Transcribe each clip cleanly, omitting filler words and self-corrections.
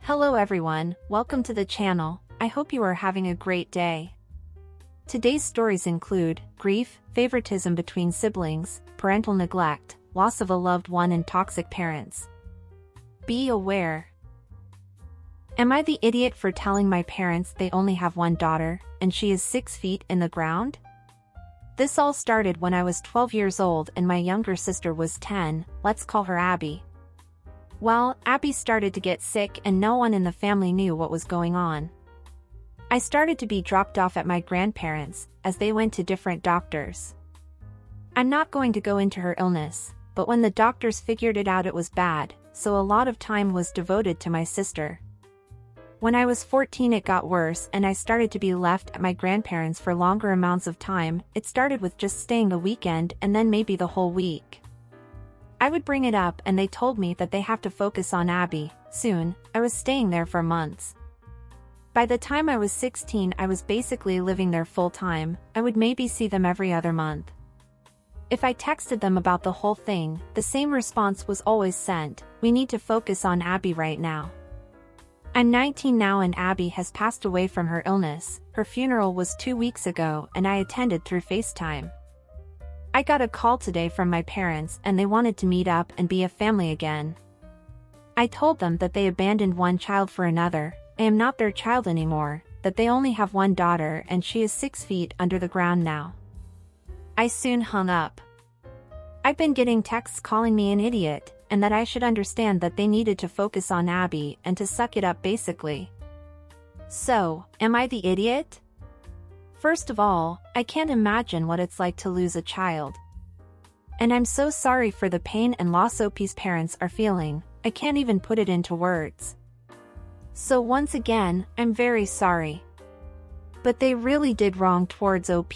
Hello everyone, welcome to the channel. I hope you are having a great day. Today's stories include grief, favoritism between siblings, parental neglect, loss of a loved one and toxic parents. Be aware. Am I the idiot for telling my parents they only have one daughter, and she is 6 feet in the ground? This all started when I was 12 years old and my younger sister was 10, let's call her Abby. Well, Abby started to get sick and no one in the family knew what was going on. I started to be dropped off at my grandparents', as they went to different doctors. I'm not going to go into her illness, but when the doctors figured it out it was bad, so a lot of time was devoted to my sister. When I was 14 it got worse and I started to be left at my grandparents' for longer amounts of time. It started with just staying the weekend and then maybe the whole week. I would bring it up and they told me that they have to focus on Abby. Soon, I was staying there for months. By the time I was 16 I was basically living there full time. I would maybe see them every other month. If I texted them about the whole thing, the same response was always sent: we need to focus on Abby right now. I'm 19 now and Abby has passed away from her illness. Her funeral was 2 weeks ago and I attended through FaceTime. I got a call today from my parents and they wanted to meet up and be a family again. I told them that they abandoned one child for another. I am not their child anymore, that they only have one daughter and she is 6 feet under the ground now. I soon hung up. I've been getting texts calling me an idiot, and that I should understand that they needed to focus on Abby and to suck it up basically. So, am I the idiot? First of all, I can't imagine what it's like to lose a child. And I'm so sorry for the pain and loss OP's parents are feeling. I can't even put it into words. So once again, I'm very sorry. But they really did wrong towards OP.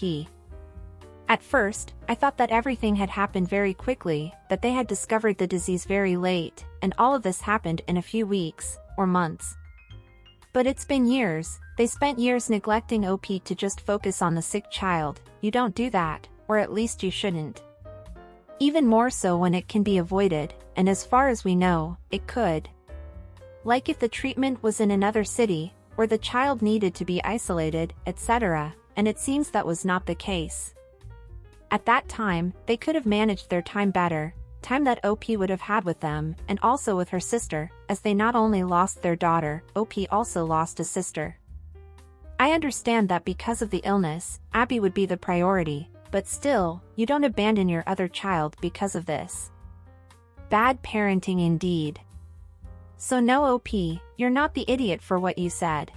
At first, I thought that everything had happened very quickly, that they had discovered the disease very late, and all of this happened in a few weeks, or months. But it's been years. They spent years neglecting OP to just focus on the sick child. You don't do that, or at least you shouldn't. Even more so when it can be avoided, and as far as we know, it could. Like if the treatment was in another city, or the child needed to be isolated, etc., and it seems that was not the case. At that time, they could have managed their time better, time that OP would have had with them, and also with her sister, as they not only lost their daughter, OP also lost a sister. I understand that because of the illness, Abby would be the priority, but still, you don't abandon your other child because of this. Bad parenting indeed. So no OP, you're not the idiot for what you said.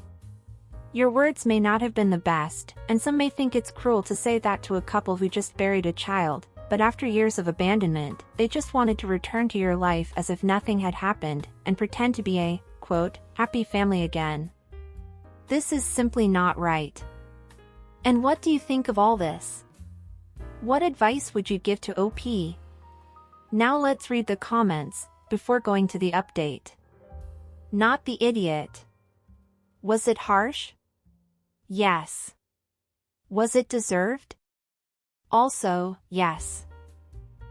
Your words may not have been the best, and some may think it's cruel to say that to a couple who just buried a child, but after years of abandonment, they just wanted to return to your life as if nothing had happened, and pretend to be a, quote, happy family again. This is simply not right. And what do you think of all this? What advice would you give to OP? Now let's read the comments, before going to the update. Not the idiot. Was it harsh? Yes. Was it deserved? Also, yes.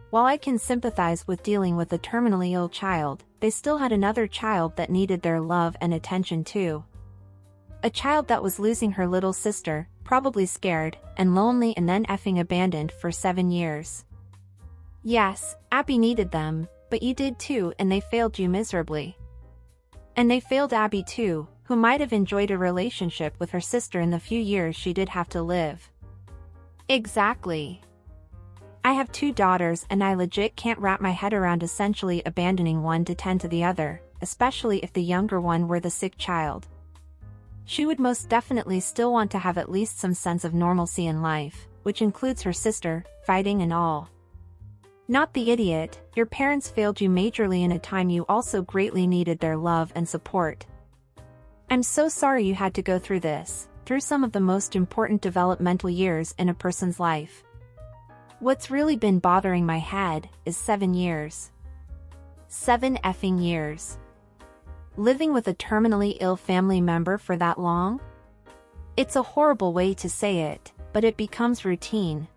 While I can sympathize with dealing with a terminally ill child, they still had another child that needed their love and attention too. A child that was losing her little sister, probably scared, and lonely and then effing abandoned for 7 years. Yes, Abby needed them, but you did too and they failed you miserably. And they failed Abby too, who might have enjoyed a relationship with her sister in the few years she did have to live. Exactly. I have 2 daughters and I legit can't wrap my head around essentially abandoning one to tend to the other, especially if the younger one were the sick child. She would most definitely still want to have at least some sense of normalcy in life, which includes her sister, fighting and all. Not the idiot, your parents failed you majorly in a time you also greatly needed their love and support. I'm so sorry you had to go through this, through some of the most important developmental years in a person's life. What's really been bothering my head is 7 years. 7 effing years. Living with a terminally ill family member for that long? It's a horrible way to say it, but it becomes routine.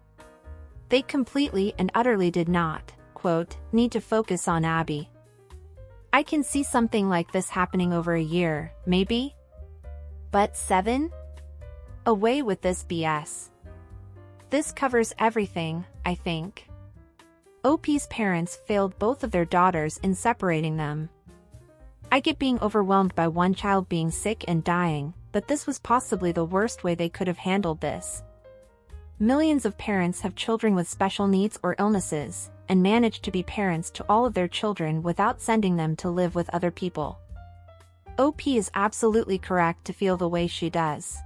They completely and utterly did not, quote, need to focus on Abby. I can see something like this happening over a year, maybe? But 7? Away with this BS. This covers everything, I think. OP's parents failed both of their daughters in separating them. I get being overwhelmed by one child being sick and dying, but this was possibly the worst way they could have handled this. Millions of parents have children with special needs or illnesses, and manage to be parents to all of their children without sending them to live with other people. OP is absolutely correct to feel the way she does.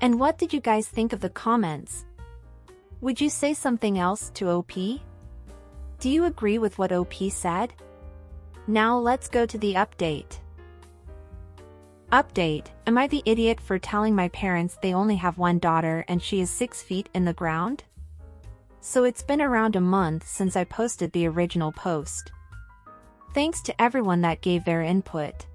And what did you guys think of the comments? Would you say something else to OP? Do you agree with what OP said? Now let's go to the update. Update: Am I the idiot for telling my parents they only have one daughter and she is 6 feet in the ground? So it's been around a month since I posted the original post. Thanks to everyone that gave their input.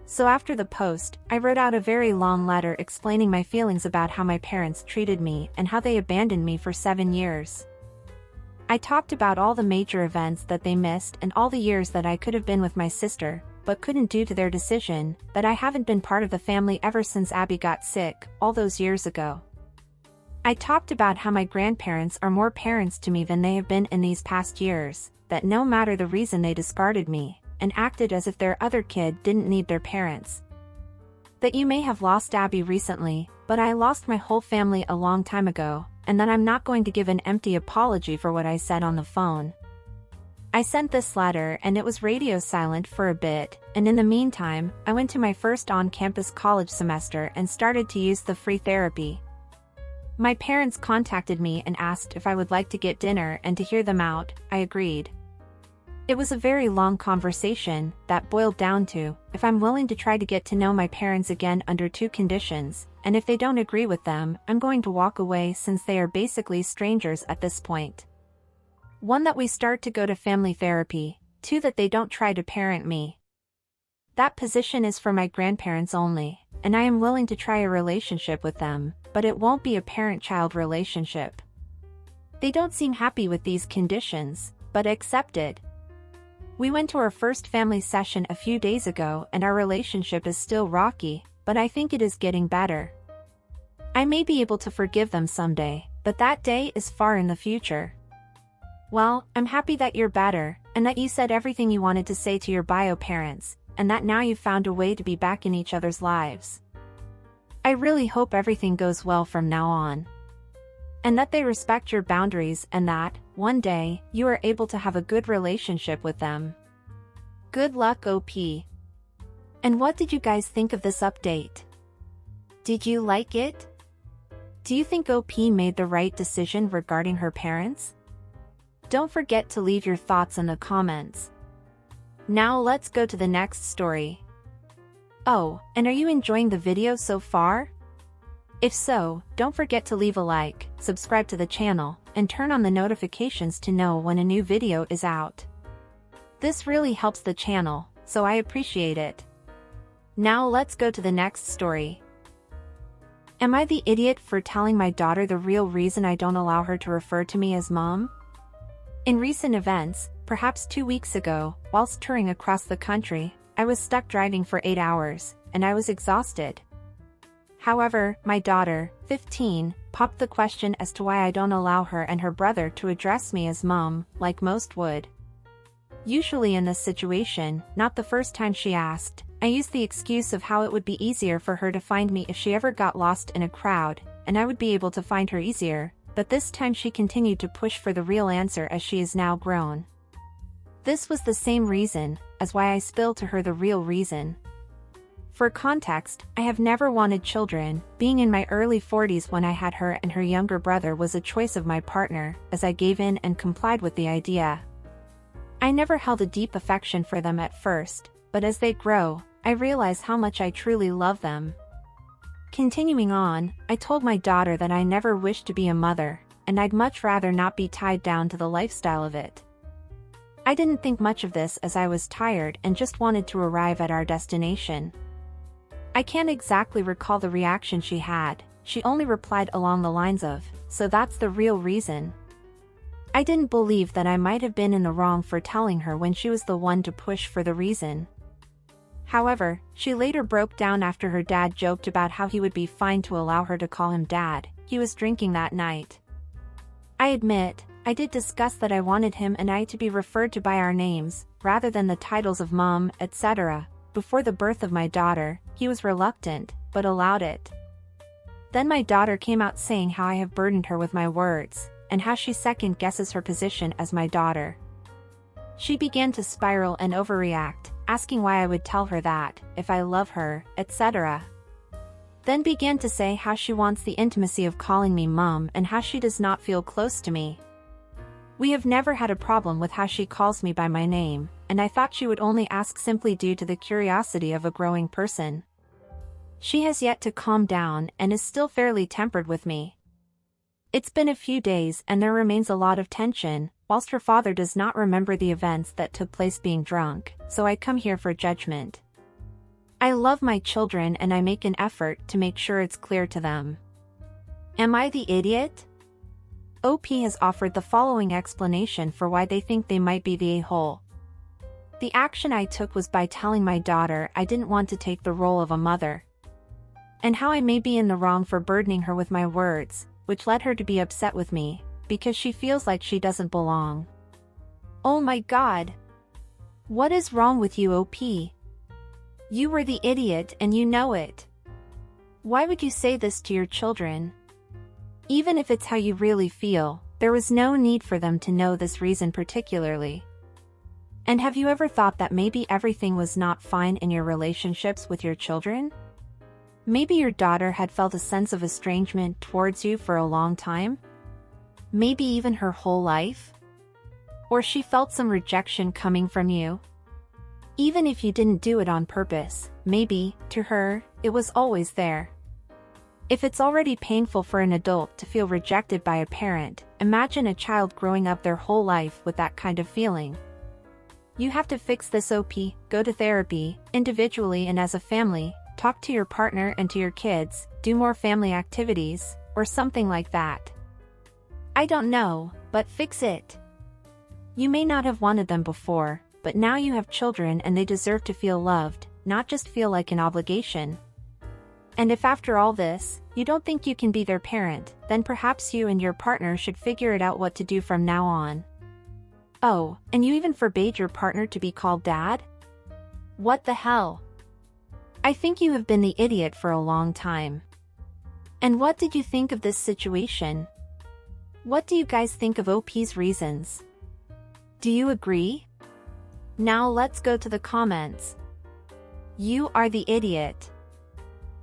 So after the post, I wrote out a very long letter explaining my feelings about how my parents treated me and how they abandoned me for 7 years. I talked about all the major events that they missed and all the years that I could have been with my sister, but couldn't due to their decision, that I haven't been part of the family ever since Abby got sick, all those years ago. I talked about how my grandparents are more parents to me than they have been in these past years, that no matter the reason they discarded me, and acted as if their other kid didn't need their parents. That you may have lost Abby recently, but I lost my whole family a long time ago, and that I'm not going to give an empty apology for what I said on the phone. I sent this letter and it was radio silent for a bit, and in the meantime, I went to my first on-campus college semester and started to use the free therapy. My parents contacted me and asked if I would like to get dinner and to hear them out. I agreed. It was a very long conversation that boiled down to, if I'm willing to try to get to know my parents again under 2 conditions, and if they don't agree with them, I'm going to walk away since they are basically strangers at this point. 1, that we start to go to family therapy, 2, that they don't try to parent me. That position is for my grandparents only, and I am willing to try a relationship with them, but it won't be a parent-child relationship. They don't seem happy with these conditions, but accepted. We went to our first family session a few days ago and our relationship is still rocky, but I think it is getting better. I may be able to forgive them someday, but that day is far in the future. Well, I'm happy that you're better, and that you said everything you wanted to say to your bio parents, and that now you've found a way to be back in each other's lives. I really hope everything goes well from now on. And that they respect your boundaries and that, one day, you are able to have a good relationship with them. Good luck, OP. And what did you guys think of this update? Did you like it? Do you think OP made the right decision regarding her parents? Don't forget to leave your thoughts in the comments. Now let's go to the next story. Oh, and are you enjoying the video so far? If so, don't forget to leave a like, subscribe to the channel, and turn on the notifications to know when a new video is out. This really helps the channel, so I appreciate it. Now let's go to the next story. Am I the idiot for telling my daughter the real reason I don't allow her to refer to me as mom? In recent events, perhaps 2 weeks ago, whilst touring across the country, I was stuck driving for 8 hours, and I was exhausted. However, my daughter, 15, popped the question as to why I don't allow her and her brother to address me as mom, like most would. Usually in this situation, not the first time she asked, I used the excuse of how it would be easier for her to find me if she ever got lost in a crowd, and I would be able to find her easier, but this time she continued to push for the real answer as she is now grown. This was the same reason as why I spilled to her the real reason. For context, I have never wanted children. Being in my early 40s when I had her and her younger brother was a choice of my partner, as I gave in and complied with the idea. I never held a deep affection for them at first, but as they grow, I realize how much I truly love them. Continuing on, I told my daughter that I never wished to be a mother, and I'd much rather not be tied down to the lifestyle of it. I didn't think much of this as I was tired and just wanted to arrive at our destination. I can't exactly recall the reaction she had. She only replied along the lines of, "So that's the real reason." I didn't believe that I might have been in the wrong for telling her when she was the one to push for the reason. However, she later broke down after her dad joked about how he would be fine to allow her to call him dad. He was drinking that night. I admit, I did discuss that I wanted him and I to be referred to by our names, rather than the titles of mom, etc. Before the birth of my daughter, he was reluctant, but allowed it. Then my daughter came out saying how I have burdened her with my words, and how she second-guesses her position as my daughter. She began to spiral and overreact, asking why I would tell her that, if I love her, etc. Then began to say how she wants the intimacy of calling me mom and how she does not feel close to me. We have never had a problem with how she calls me by my name, and I thought she would only ask simply due to the curiosity of a growing person. She has yet to calm down and is still fairly tempered with me. It's been a few days and there remains a lot of tension, whilst her father does not remember the events that took place being drunk, so I come here for judgment. I love my children and I make an effort to make sure it's clear to them. Am I the idiot? OP has offered the following explanation for why they think they might be the a-hole. The action I took was by telling my daughter I didn't want to take the role of a mother. And how I may be in the wrong for burdening her with my words, which led her to be upset with me, because she feels like she doesn't belong. Oh my God! What is wrong with you, OP? You were the idiot and you know it. Why would you say this to your children? Even if it's how you really feel, there was no need for them to know this reason particularly. And have you ever thought that maybe everything was not fine in your relationships with your children? Maybe your daughter had felt a sense of estrangement towards you for a long time? Maybe even her whole life? Or she felt some rejection coming from you? Even if you didn't do it on purpose, maybe, to her, it was always there. If it's already painful for an adult to feel rejected by a parent, imagine a child growing up their whole life with that kind of feeling. You have to fix this, OP, go to therapy, individually and as a family, talk to your partner and to your kids, do more family activities, or something like that. I don't know, but fix it. You may not have wanted them before, but now you have children and they deserve to feel loved, not just feel like an obligation. And if after all this, you don't think you can be their parent, then perhaps you and your partner should figure it out what to do from now on. Oh, and you even forbade your partner to be called dad? What the hell? I think you have been the idiot for a long time. And what did you think of this situation? What do you guys think of OP's reasons? Do you agree? Now let's go to the comments. You are the idiot.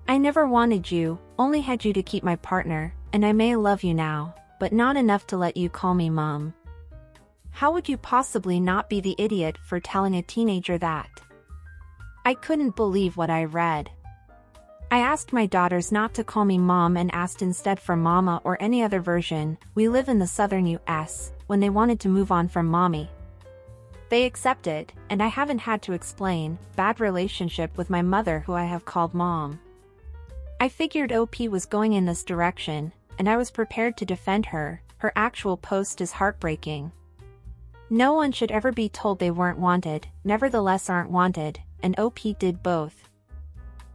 I never wanted you, only had you to keep my partner, and I may love you now, but not enough to let you call me mom. How would you possibly not be the idiot for telling a teenager that? I couldn't believe what I read. I asked my daughters not to call me mom and asked instead for mama or any other version. We live in the southern US, when they wanted to move on from mommy. They accepted, and I haven't had to explain, bad relationship with my mother who I have called mom. I figured OP was going in this direction, and I was prepared to defend her. Her actual post is heartbreaking. No one should ever be told they weren't wanted, nevertheless aren't wanted, and OP did both.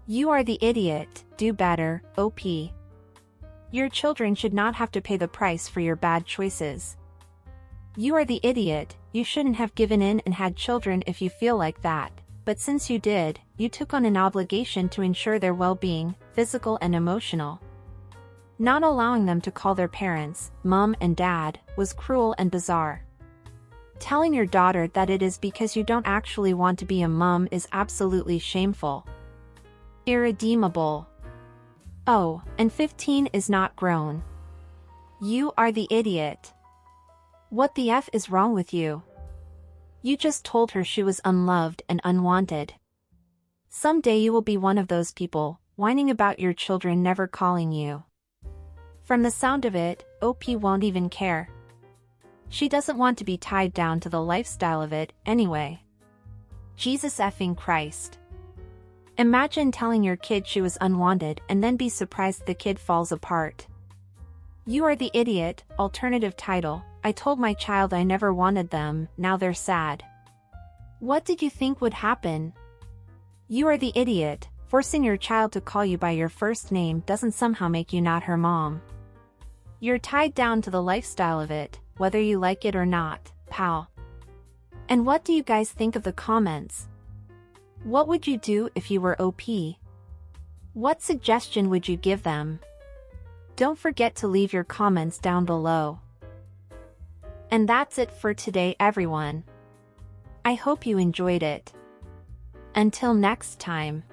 You are the idiot, do better, OP. Your children should not have to pay the price for your bad choices. You are the idiot, you shouldn't have given in and had children if you feel like that, but since you did, you took on an obligation to ensure their well-being, physical and emotional. Not allowing them to call their parents, mom and dad, was cruel and bizarre. Telling your daughter that it is because you don't actually want to be a mom is absolutely shameful. Irredeemable. Oh, and 15 is not grown. You are the idiot. What the F is wrong with you? You just told her she was unloved and unwanted. Someday you will be one of those people, whining about your children never calling you. From the sound of it, OP won't even care. She doesn't want to be tied down to the lifestyle of it, anyway. Jesus effing Christ. Imagine telling your kid she was unwanted and then be surprised the kid falls apart. You are the idiot, alternative title, I told my child I never wanted them, now they're sad. What did you think would happen? You are the idiot. Forcing your child to call you by your first name doesn't somehow make you not her mom. You're tied down to the lifestyle of it, whether you like it or not, pal. And what do you guys think of the comments? What would you do if you were OP? What suggestion would you give them? Don't forget to leave your comments down below. And that's it for today, everyone. I hope you enjoyed it. Until next time.